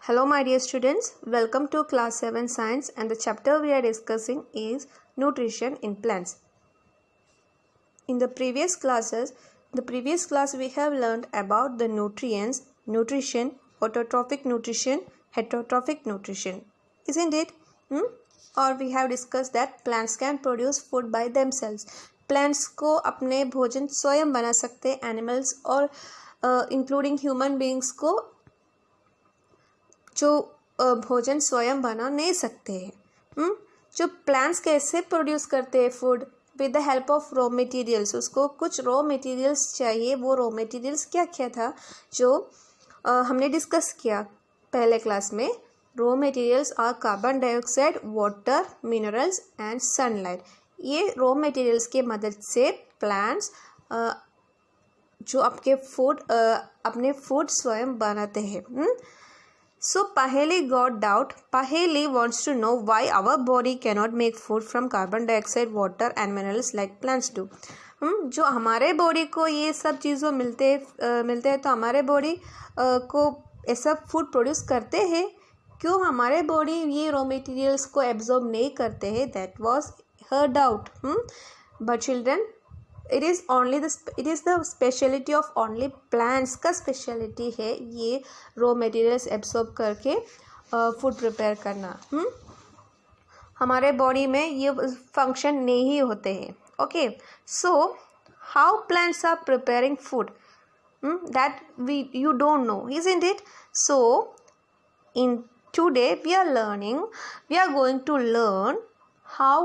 Hello my dear students, welcome to class 7 science and the chapter we are discussing is nutrition in plants. In the previous class we have learned about the nutrients, nutrition, autotrophic nutrition, heterotrophic nutrition. Isn't it? Or we have discussed that plants can produce food by themselves. Plants को अपने भोजन स्वयं बना सकते, animals और including human beings को जो भोजन स्वयं बना नहीं सकते हैं. जो प्लांट्स कैसे प्रोड्यूस करते हैं food with the help of raw materials. उसको कुछ रॉ मटेरियल्स चाहिए. वो रॉ मटेरियल्स क्या क्या था जो हमने डिस्कस किया पहले क्लास में. Raw materials are carbon dioxide, water, minerals and sunlight. ये रॉ मटेरियल्स के मदद से प्लांट्स जो अपने फूड स्वयं बनाते हैं. So Paheli got doubt. Paheli wants to know why our body cannot make food from carbon dioxide, water and minerals like plants do. जो हमारे बॉडी को ये सब चीज़ों मिलते हैं तो हमारे बॉडी को ऐसा फूड प्रोड्यूस करते हैं. क्यों हमारे बॉडी ये रॉ मटेरियल्स को एब्जॉर्ब नहीं करते हैं? That was her doubt. But children, it is the speciality of only plants का स्पेशलिटी है ये रॉ मटेरियल्स एब्सॉर्ब करके फूड प्रिपेयर करना. हमारे बॉडी में ये फंक्शन नहीं होते हैं. Okay, so how plants are preparing food that you don't know, isn't it? So today we are going to learn how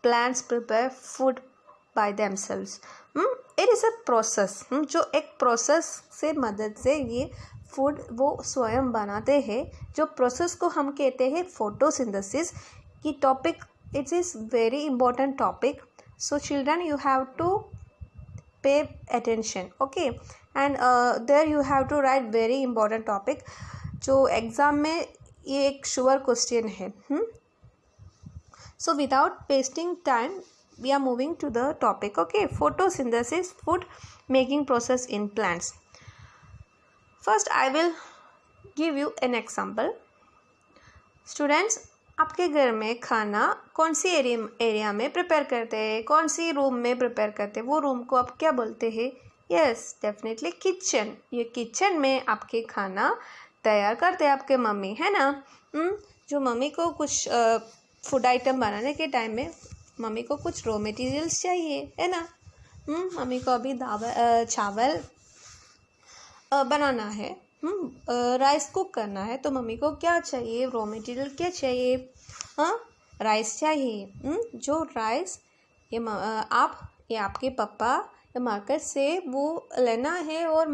plants prepare food by themselves. It is a process. जो एक process से मदद से ये food वो स्वयं बनाते हैं. जो प्रोसेस को हम कहते हैं फोटोसिंथेसिस की topic. It is very important topic. So children, you have to pay attention. Okay, and there you have to write very important topic. जो एग्ज़ाम में ये एक श्योर क्वेश्चन है. So without wasting time, we are moving to the topic. Okay, photosynthesis, food making process in plants. First I will give you an example. Students, आपके घर में खाना कौन सी एरिया में प्रिपेयर करते हैं? कौन सी रूम में प्रिपेयर करते हैं? वो रूम को आप क्या बोलते हैं? Yes, definitely kitchen. ये किचन में आपके खाना तैयार करते हैं आपके मम्मी, है ना. जो मम्मी को कुछ फूड आइटम बनाने के टाइम में मम्मी को कुछ रॉ मटेरियल्स चाहिए, है ना. मम्मी को अभी चावल बनाना है, राइस कुक करना है, तो मम्मी को क्या चाहिए? रॉ मटेरियल क्या चाहिए? राइस चाहिए. जो राइस ये आपके पापा या मार्केट से वो लेना है और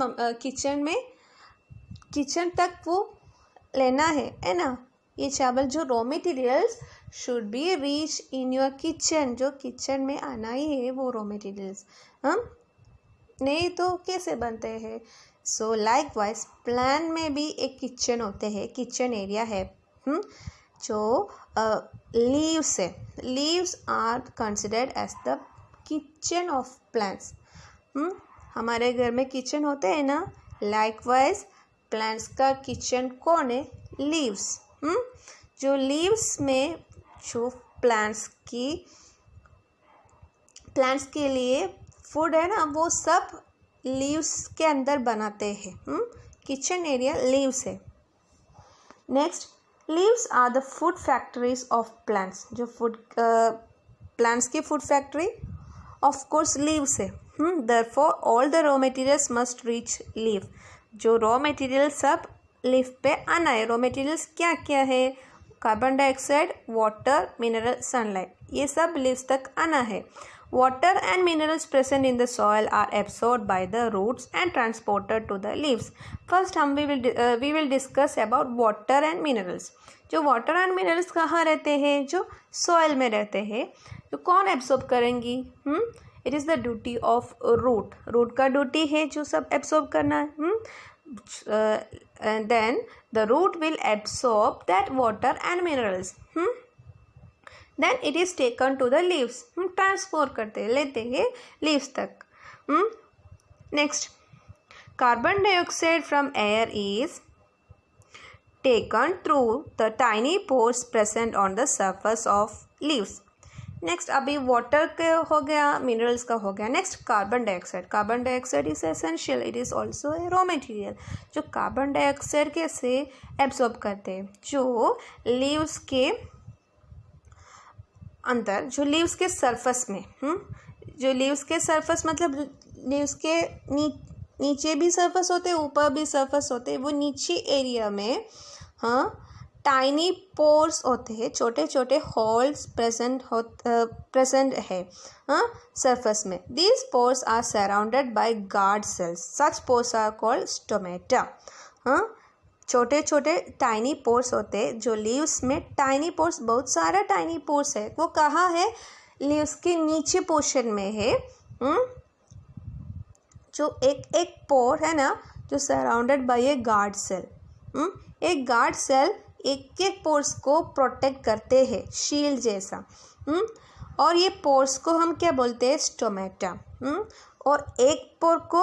किचन तक वो लेना है ना. ये चावल जो raw materials should be reach in your kitchen. जो किचन में आना ही है वो रॉ मटेरियल्स. नहीं तो कैसे बनते हैं? सो लाइकवाइज प्लांट में भी एक किचन होते हैं, किचन एरिया है. जो लीव्स है, leaves are considered as the kitchen of plants. हमारे घर में किचन होते हैं ना. लाइकवाइज प्लांट्स का किचन कौन है? लीव्स. जो लीव्स में जो प्लांट्स के लिए फूड है ना, वो सब लीव्स के अंदर बनाते हैं. किचन एरिया लीव्स है. Next, leaves are the food factories of plants. जो प्लांट्स की food factory of course leaves है. Therefore all the raw materials must reach leave. जो रॉ मटेरियल सब लीफ पे आना है. रॉ मटेरियल्स क्या क्या है? Carbon dioxide, water, mineral, sunlight. ये सब लीव्स तक आना है. Water and minerals present in the soil are absorbed by the roots and transported to the leaves. First we will discuss about water and minerals. जो water and minerals कहाँ रहते हैं? जो सॉइल में रहते हैं. तो कौन एब्सॉर्ब करेंगी? It is the duty of root. Root का ड्यूटी है जो सब एब्सॉर्ब करना है. And then the root will absorb that water and minerals. Then it is taken to the leaves. Transport करते लेते हैं leaves तक. Next, carbon dioxide from air is taken through the tiny pores present on the surface of leaves. Next अभी water के हो गया, minerals का हो गया. Next carbon dioxide. Carbon dioxide is essential, it is also a raw material. जो carbon dioxide कैसे absorb करते हैं, जो लीव्स के अंदर, जो लीव्स के सरफेस में, जो लीव्स के सरफेस मतलब लीव्स के नीचे भी सरफेस होते हैं, ऊपर भी सरफेस होते हैं, वो नीचे एरिया में टाइनी पोर्स होते हैं, छोटे छोटे होल्स प्रेजेंट है सरफेस में. These pores are surrounded by guard cells. Such pores are called stomata. छोटे छोटे टाइनी पोर्स होते हैं जो लीव्स में. टाइनी पोर्स, बहुत सारा टाइनी पोर्स है. वो कहाँ है? लीव्स के नीचे पोर्शन में है. जो एक एक पोर है ना, जो surrounded by a guard cell. एक गार्ड सेल एक एक पोर्स को प्रोटेक्ट करते हैं, शील्ड जैसा. और ये पोर्स को हम क्या बोलते हैं? स्टोमेटा. और एक पोर को,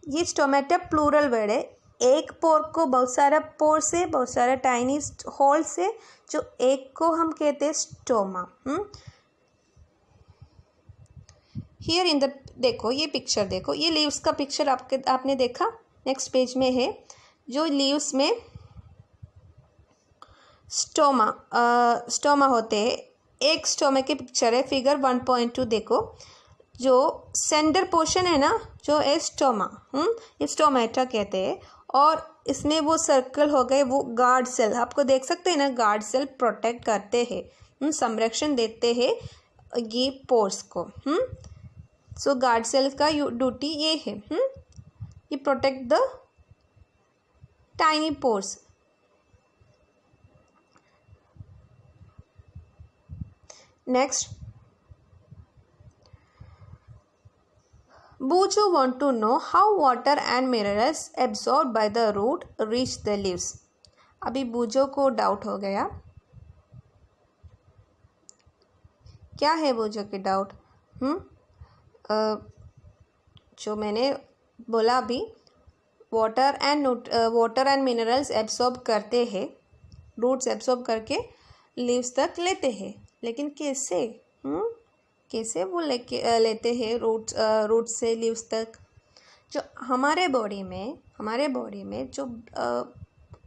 ये स्टोमेटा प्लूरल वर्ड है. एक पोर को बहुत सारा पोर से, बहुत सारा टाइनी होल से, जो एक को हम कहते हैं स्टोमा. हियर इन द, देखो ये पिक्चर देखो, ये लीव्स का पिक्चर आपने देखा. नेक्स्ट पेज में है जो लीव्स में स्टोमा होते हैं. एक स्टोमा की पिक्चर है, फिगर 1.2 देखो. जो सेंटर पोर्शन है ना, जो है स्टोमा, ये स्टोमेटा कहते हैं. और इसमें वो सर्कल हो गए, वो गार्ड सेल आपको देख सकते हैं ना. गार्ड सेल प्रोटेक्ट करते हैं, संरक्षण देते हैं ये पोर्स को. सो गार्ड सेल का ड्यूटी ये है, ये protect the tiny pores. Next, Buju want to know how water and minerals absorbed by the root reach the leaves. अभी बूजो को डाउट हो गया. क्या है बूजो की डाउट? जो मैंने बोला अभी, वाटर एंड मिनरल्स एब्सॉर्ब करते हैं, रूट्स एब्सॉर्ब करके लीव्स तक लेते हैं. लेकिन कैसे? कैसे वो लेते हैं रूट से लीव्स तक? जो हमारे बॉडी में जो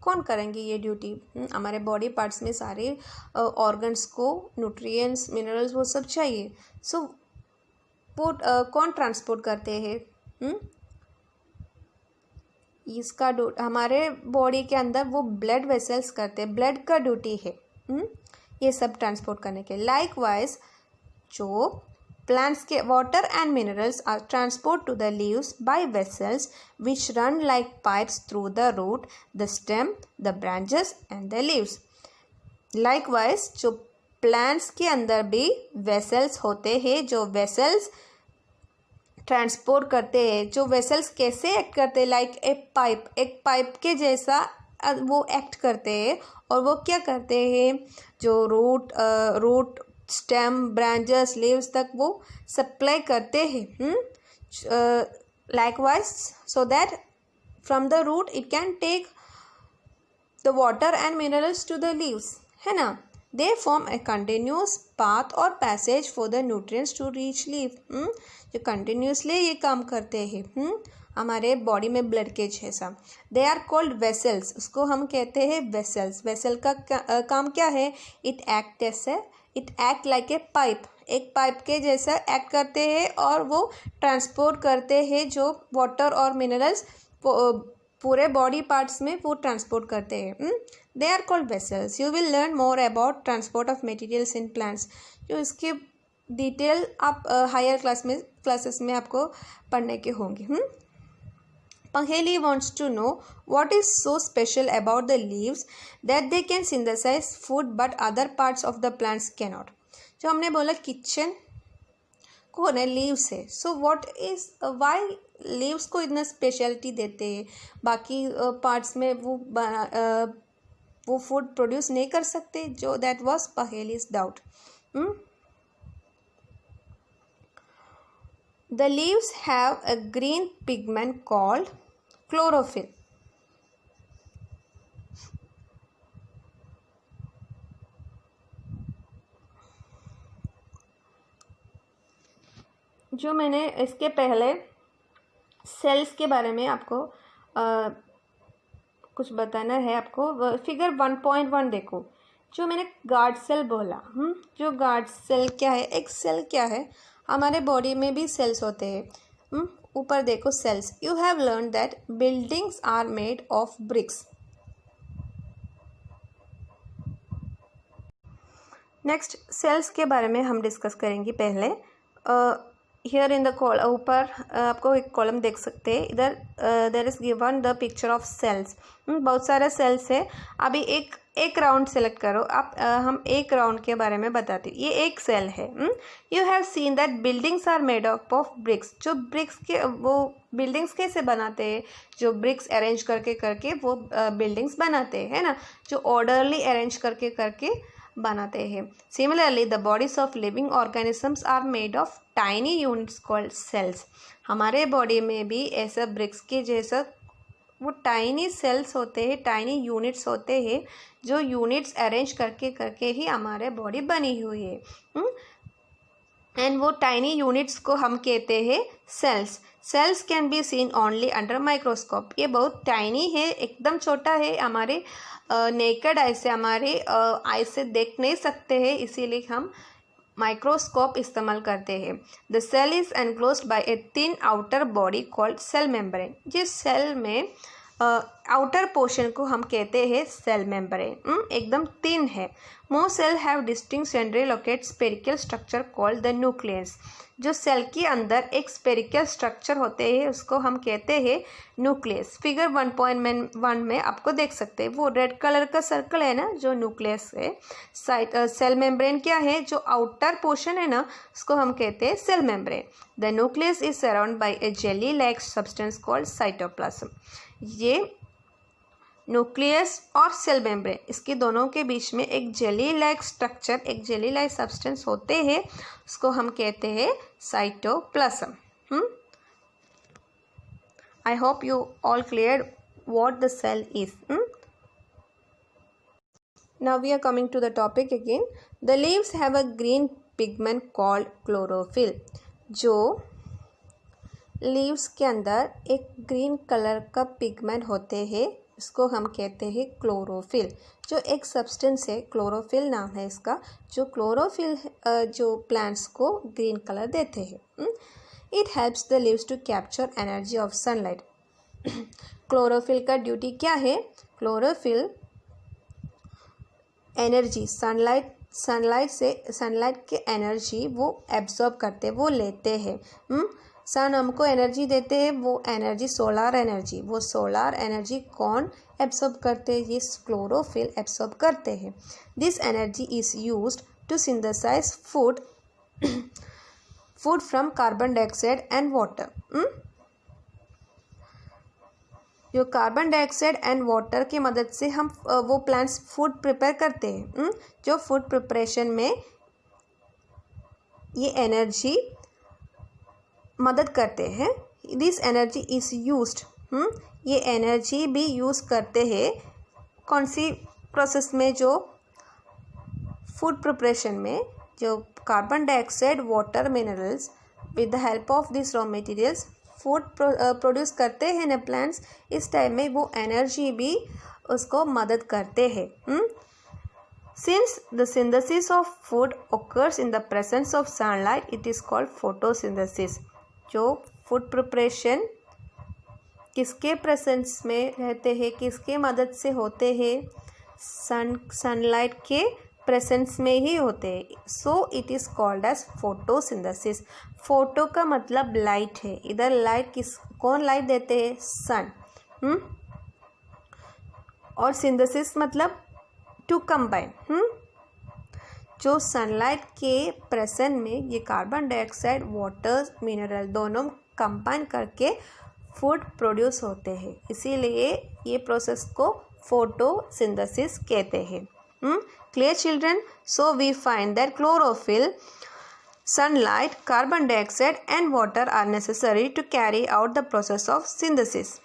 कौन करेंगे ये ड्यूटी? हमारे बॉडी पार्ट्स में सारे ऑर्गन्स को न्यूट्रिएंट्स, मिनरल्स वो सब चाहिए. सो वो कौन ट्रांसपोर्ट करते हैं? इसका हमारे बॉडी के अंदर वो ब्लड वेसल्स करते हैं. ब्लड का ड्यूटी है ये सब ट्रांसपोर्ट करने के. लाइकवाइज जो प्लांट्स के water and minerals are transport to the leaves by vessels which run like pipes through the root, the stem, the branches and the leaves. Likewise जो प्लांट्स के अंदर भी वेसल्स होते हैं, जो वेसल्स ट्रांसपोर्ट करते हैं. जो वेसल्स कैसे एक्ट करते हैं? लाइक एक पाइप के जैसा वो एक्ट करते हैं. और वो क्या करते हैं? जो रूट, स्टेम, ब्रांचेस, लीव्स तक वो सप्लाई करते हैं. Likewise so that from the root it can take the water and minerals to the leaves, है ना. They form a continuous path or passage for the nutrients to reach leave. जो continuously ये काम करते हैं हमारे बॉडी में blood के जैसा. They are called vessels. उसको हम कहते हैं वेसल्स. वेसल का काम क्या है? It act like a pipe. एक पाइप के जैसा एक्ट करते हैं और वो ट्रांसपोर्ट करते हैं जो वाटर और मिनरल्स पूरे बॉडी पार्ट्स में वो ट्रांसपोर्ट करते हैं. They are called vessels. You will learn more about transport of materials in plants. जो इसके डिटेल आप हायर क्लासेस में आपको पढ़ने के होंगे. Paheli wants to know what is so special about the leaves that they can synthesize food but other parts of the plants cannot. जो हमने बोला किचन कौन है? लीव्स है. So what is why leaves को इतना स्पेशलिटी देते हैं? बाकी पार्ट्स में वो फूड प्रोड्यूस नहीं कर सकते. जो that was Paheli's doubt. The leaves have a green pigment called chlorophyll. जो मैंने इसके पहले सेल्स के बारे में आपको कुछ बताना है आपको। फिगर 1.1 देखो, जो मैंने गार्ड सेल बोला, जो गार्ड सेल क्या है, एक सेल क्या है, हमारे बॉडी में भी सेल्स होते हैं। ऊपर देखो cells, you have learn that buildings are made of bricks. Next cells के बारे में हम डिस्कस करेंगे। पहले हियर इन द ऊपर आपको एक कॉलम देख सकते हैं, इधर there is given the picture of cells. बहुत सारे सेल्स है। अभी एक राउंड सेलेक्ट करो आप। हम एक राउंड के बारे में बताते हैं। ये एक सेल है। You have seen that buildings are made up of bricks. जो ब्रिक्स के वो बिल्डिंग्स कैसे बनाते हैं, जो ब्रिक्स अरेंज करके करके वो बिल्डिंग्स बनाते हैं, है ना, जो ऑर्डरली अरेंज करके करके बनाते हैं। Similarly the bodies of living organisms are made of tiny units called cells. हमारे बॉडी में भी ऐसा ब्रिक्स के जैसा वो टाइनी सेल्स होते हैं, टाइनी यूनिट्स होते हैं, जो यूनिट्स अरेंज करके करके ही हमारे बॉडी बनी हुई है। एंड वो टाइनी यूनिट्स को हम कहते हैं cells. Cells can be seen only under microscope. ये बहुत टाइनी है, एकदम छोटा है, हमारे नेकेड आई से, हमारे आई से देख नहीं सकते हैं, इसीलिए हम माइक्रोस्कोप इस्तेमाल करते हैं। The cell is enclosed by a thin outer body called cell membrane. जिस सेल में आउटर पोर्शन को हम कहते हैं सेल मेम्ब्रेन, एकदम थिन है। Most cell have distinct centrally located spherical structure called the nucleus. जो सेल के अंदर एक स्फेरिकल स्ट्रक्चर होते हैं उसको हम कहते हैं न्यूक्लियस। फिगर 1.1 में आपको देख सकते हैं, वो रेड कलर का सर्कल है ना, जो न्यूक्लियस है। सेल मेम्ब्रेन क्या है, जो आउटर पोर्शन है ना, उसको हम कहते हैं cell membrane. The nucleus is surround by a jelly like substance called cytoplasm. ये न्यूक्लियस और सेल मेम्ब्रेन, इसके दोनों के बीच में एक जेली लाइक स्ट्रक्चर, एक जेली लाइक सब्सटेंस होते हैं, उसको हम कहते हैं cytoplasm. I hope you all clear what the cell is. Now we are coming to the topic again. The leaves have a green pigment called chlorophyll. जो leaves के अंदर एक ग्रीन कलर का पिगमेंट होते हैं, इसको हम कहते हैं क्लोरोफिल। जो एक सब्सटेंस है, क्लोरोफिल नाम है इसका, जो क्लोरोफिल जो प्लांट्स को ग्रीन कलर देते हैं। It helps the leaves to capture energy of sunlight. Chlorophyll का ड्यूटी क्या है? क्लोरोफिल एनर्जी, सनलाइट के एनर्जी वो एब्जॉर्ब करते, वो लेते हैं। सन हमको एनर्जी देते हैं, वो एनर्जी सोलार एनर्जी, वो सोलार एनर्जी कौन एब्सॉर्ब करते हैं? ये क्लोरोफिल एब्सॉर्ब करते हैं। This energy is used to synthesise food from carbon dioxide and water. जो कार्बन डाइऑक्साइड एंड वाटर की मदद से हम वो प्लांट्स फूड प्रिपेयर करते हैं। जो फूड प्रिपरेशन में ये एनर्जी मदद करते हैं। दिस एनर्जी इज यूज्ड, ये एनर्जी भी यूज़ करते हैं कौन सी प्रोसेस में? जो फूड प्रिपरेशन में, जो carbon dioxide, water, minerals, with the help of this raw materials food produce करते हैं ना प्लांट्स, इस टाइम में वो एनर्जी भी उसको मदद करते हैं। Since the synthesis of food occurs in the presence of sunlight, it is called photosynthesis. जो फूड प्रिपरेशन किसके प्रेजेंस में रहते हैं, किसके मदद से होते हैं? सनलाइट के प्रेजेंस में ही होते हैं। So it is called as photosynthesis. Photo का मतलब लाइट है। इधर लाइट कौन लाइट देते हैं? सन। और सिंथेसिस मतलब टू कंबाइन। जो सनलाइट के प्रेजेंस में ये कार्बन डाइऑक्साइड, वाटर, मिनरल दोनों कंबाइन करके फूड प्रोड्यूस होते हैं, इसीलिए ये प्रोसेस को फोटोसिंथेसिस कहते हैं। Clear children? So we find that chlorophyll, sunlight, carbon dioxide and water are necessary to carry out the process of synthesis.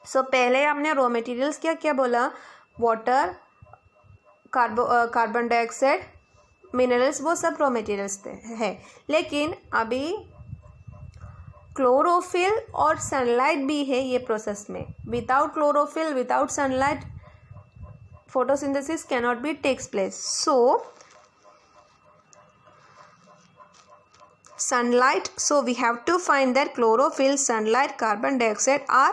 So पहले हमने रॉ मटेरियल्स क्या क्या बोला? वाटर, कार्बन डाइऑक्साइड, मिनरल्स वो सब रॉ मटेरियल्स है। लेकिन अभी क्लोरोफिल और सनलाइट भी है ये प्रोसेस में। Without chlorophyll, without sunlight, photosynthesis cannot be takes place. So sunlight, so we have to find that chlorophyll, sunlight, carbon dioxide or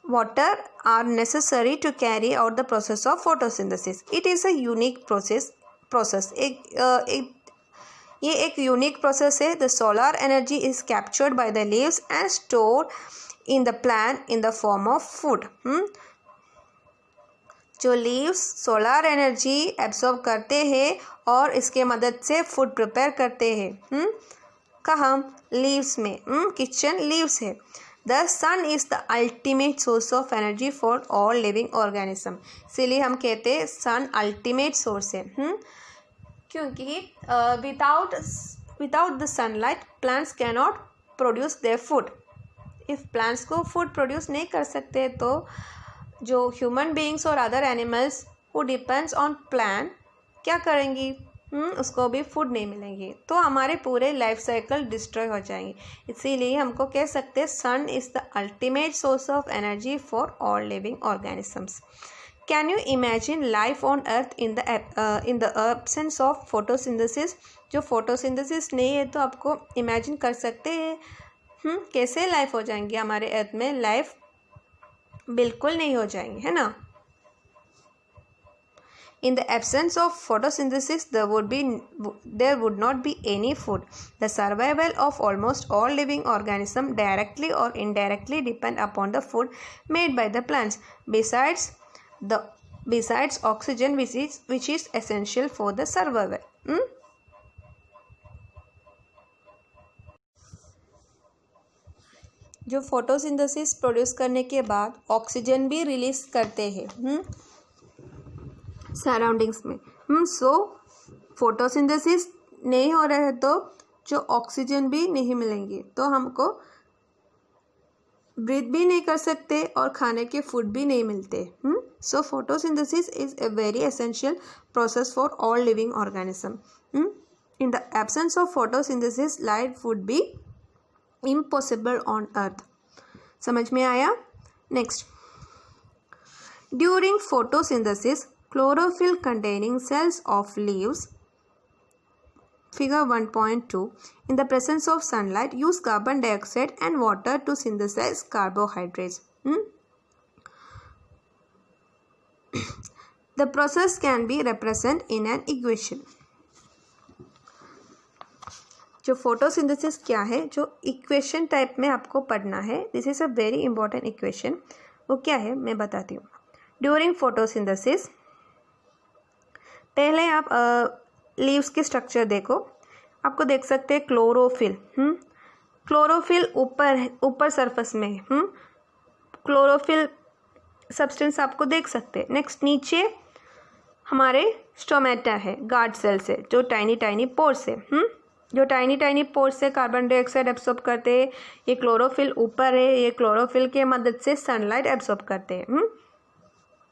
water are necessary to carry out the process of photosynthesis. It is a unique process. ये एक unique process है. The solar energy is captured by the leaves and stored in the plant in the form of food. जो leaves solar energy absorb करते हैं और इसके मदद से फूड प्रिपेयर करते हैं. कहाँ? लीव्स में. किचन लीव्स है. The sun is the ultimate source of energy for all living organism. इसीलिए हम कहते हैं सन अल्टीमेट सोर्स है. क्योंकि without the sunlight plants cannot produce their food. If plants को फूड प्रोड्यूस नहीं कर सकते तो जो ह्यूमन बीइंग्स और other animals who depends on plant क्या करेंगी? उसको भी फूड नहीं मिलेंगी, तो हमारे पूरे लाइफ साइकिल डिस्ट्रॉय हो जाएंगे. इसीलिए हमको कह सकते हैं sun is the ultimate source of energy for all living organisms. Can you imagine life on earth in the absence of photosynthesis? जो फोटोसिंथेसिस नहीं है तो आपको इमेजिन कर सकते हैं कैसे लाइफ हो जाएंगी हमारे अर्थ में? लाइफ बिल्कुल नहीं हो जाएंगे, है ना. In the absence of photosynthesis, there would not be any food. The survival of almost all living organisms directly or indirectly depend upon the food made by the plants. Besides oxygen, which is essential for the survival. जो photosynthesis produce करने के बाद oxygen भी release करते हैं surroundings में. सो photosynthesis नहीं हो रहा है तो जो ऑक्सीजन भी नहीं मिलेंगे, तो हमको ब्रीथ भी नहीं कर सकते और खाने के फूड भी नहीं मिलते. सो photosynthesis is a very essential process for all living organism. In the absence of photosynthesis life would be impossible on earth. समझ में आया? Next, during photosynthesis chlorophyll containing cells of leaves, figure 1.2, in the presence of sunlight use carbon dioxide and water to synthesize carbohydrates. The process can be represented in an equation. जो photosynthesis क्या है, जो equation type में आपको पढ़ना है, this is a very important equation. वो क्या है मैं बताती हूँ. ड्यूरिंग फोटोसिंथेसिस, पहले आप लीव्स की स्ट्रक्चर देखो. आपको देख सकते हैं क्लोरोफिल. क्लोरोफिल ऊपर सरफेस में है. क्लोरोफिल सब्सटेंस आपको देख सकते हैं. नेक्स्ट नीचे हमारे स्टोमेटा है, गार्ड सेल्स है, जो टाइनी पोर्स है. जो टाइनी पोर्स से कार्बन डाइऑक्साइड एब्सॉर्ब करते हैं. ये क्लोरोफिल ऊपर है. ये क्लोरोफिल के मदद से सनलाइट एब्सॉर्ब करते हैं.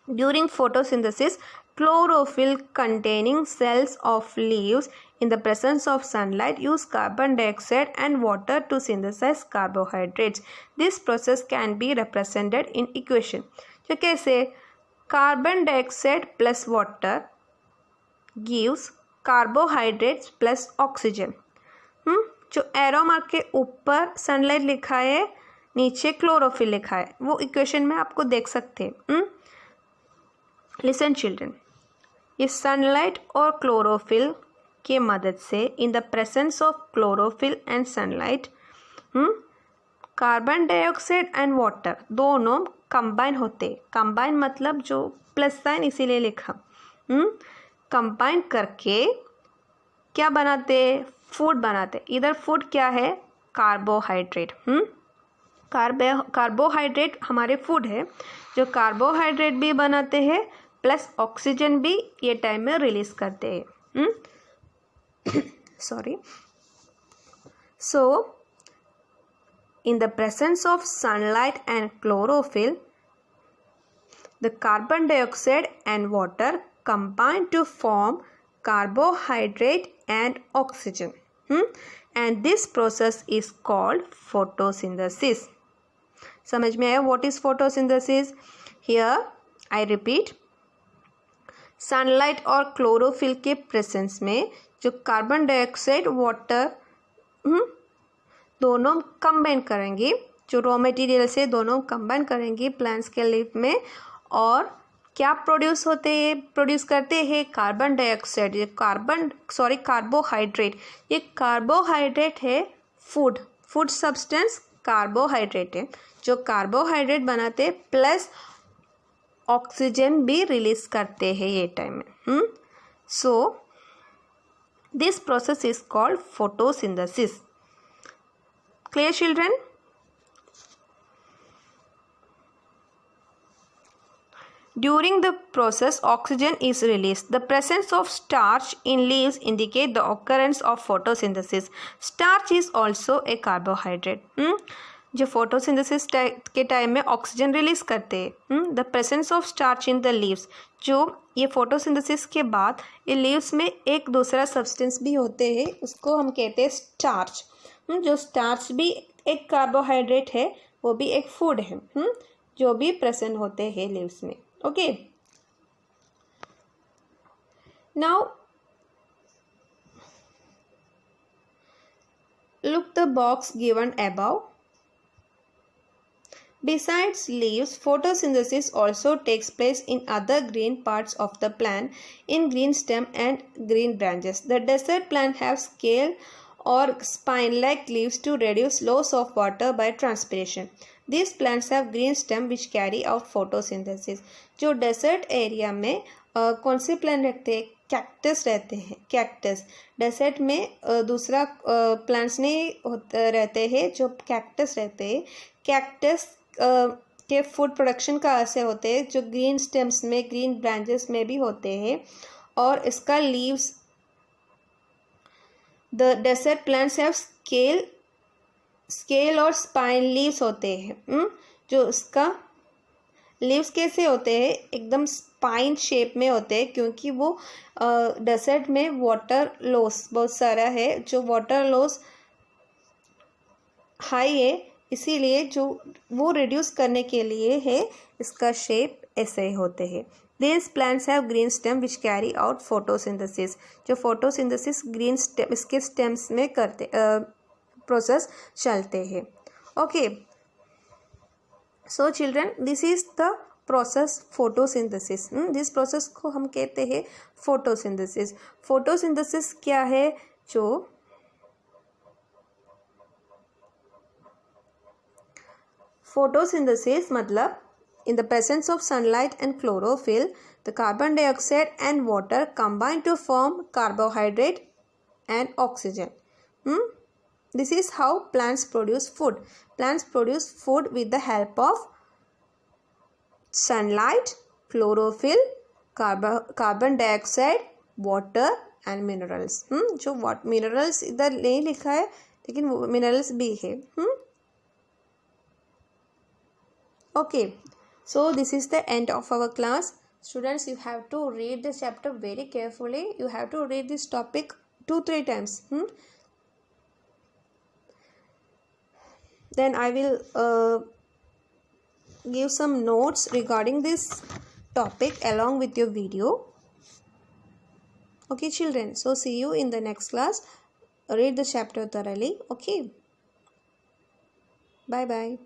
During photosynthesis chlorophyll containing cells of leaves in the presence of sunlight use carbon dioxide and water to synthesize carbohydrates. This process can be represented in equation. जो कैसे? Carbon dioxide plus water gives carbohydrates plus oxygen. जो arrow mark के ऊपर sunlight लिखा है, नीचे chlorophyll लिखा है, वो इक्वेशन में आपको देख सकते हैं. लिसन चिल्ड्रन, ये सनलाइट और क्लोरोफिल के मदद से in the presence of chlorophyll and sunlight carbon dioxide and water दोनों कंबाइन होते. कंबाइन मतलब जो प्लस साइन इसीलिए लिखा. कंबाइन करके क्या बनाते? फूड बनाते. इधर फूड क्या है? कार्बोहाइड्रेट. कार्बोहाइड्रेट हमारे फूड है. जो कार्बोहाइड्रेट भी बनाते हैं प्लस ऑक्सीजन भी ये टाइम में रिलीज करते हैं. Sorry. So in the presence of sunlight and chlorophyll the carbon dioxide and water combine to form carbohydrate and oxygen. And this process is called photosynthesis. समझ में आया what is photosynthesis? Here I repeat, sunlight और chlorophyll के presence में जो carbon dioxide water दोनों combine करेंगे, जो रॉ मटेरियल से दोनों कंबाइन करेंगे प्लांट्स के लीफ में, और क्या प्रोड्यूस करते हैं कार्बन डाइऑक्साइड, ये कार्बोहाइड्रेट, ये कार्बोहाइड्रेट है फूड सब्सटेंस कार्बोहाइड्रेट है, जो कार्बोहाइड्रेट बनाते प्लस ऑक्सीजन भी रिलीज करते हैं ये टाइम में. So this process is called photosynthesis. Clear children? During the process, oxygen is released. The presence of starch in leaves indicate the occurrence of photosynthesis. Starch is also a carbohydrate. जो photosynthesis के time में oxygen release करते हैं. The presence of starch in the leaves, जो ये photosynthesis के बाद ये लीव्स में एक दूसरा सब्सटेंस भी होते हैं, उसको हम कहते हैं स्टार्च. जो स्टार्च भी एक कार्बोहाइड्रेट है, वो भी एक फूड है, जो भी प्रेजेंट होते हैं लीव्स में. Okay, now look the box given above. Besides leaves, photosynthesis also takes place in other green parts of the plant, in green stem and green branches. The desert plant have scale or spine-like leaves to reduce loss of water by transpiration. These plants have green stem which carry out photosynthesis. जो desert area में कौन से plant रहते हैं? Cactus रहते हैं. Cactus desert में दूसरा प्लांट्स नहीं रहते हैं, जो कैक्टस रहते हैं. कैक्टस के फूड प्रोडक्शन कहाँ से होते हैं? जो ग्रीन स्टेम्स में, ग्रीन ब्रांचेस में भी होते हैं. और इसका leaves, the desert plants have scale और स्पाइन लीव्स होते हैं. जो इसका लीव्स कैसे होते हैं? एकदम स्पाइन शेप में होते हैं, क्योंकि वो डेजर्ट में वाटर लॉस बहुत सारा है, जो वाटर लॉस हाई है, इसीलिए जो वो रिड्यूस करने के लिए है, इसका शेप ऐसे होते हैं. These plants have green stem which carry out photosynthesis. जो फोटोसिंथेसिस ग्रीन स्टेम, इसके स्टेम्स में करते प्रोसेस चलते हैं. Okay, so children, this is the process photosynthesis. This process को हम कहते हैं फोटोसिंथेसिस. फोटोसिंथेसिस क्या है? जो photosynthesis मतलब in the presence of sunlight and chlorophyll, the carbon dioxide and water combine to form carbohydrate and oxygen. This is how plants produce food. Plants produce food with the help of sunlight, chlorophyll, carbon dioxide, water and minerals. जो minerals इधर नहीं लिखा है, लेकिन minerals भी है. Okay, so this is the end of our class. Students, you have to read the chapter very carefully. You have to read this topic 2-3 times. Then I will give some notes regarding this topic along with your video. Okay, children. So see you in the next class. Read the chapter thoroughly. Okay. Bye bye.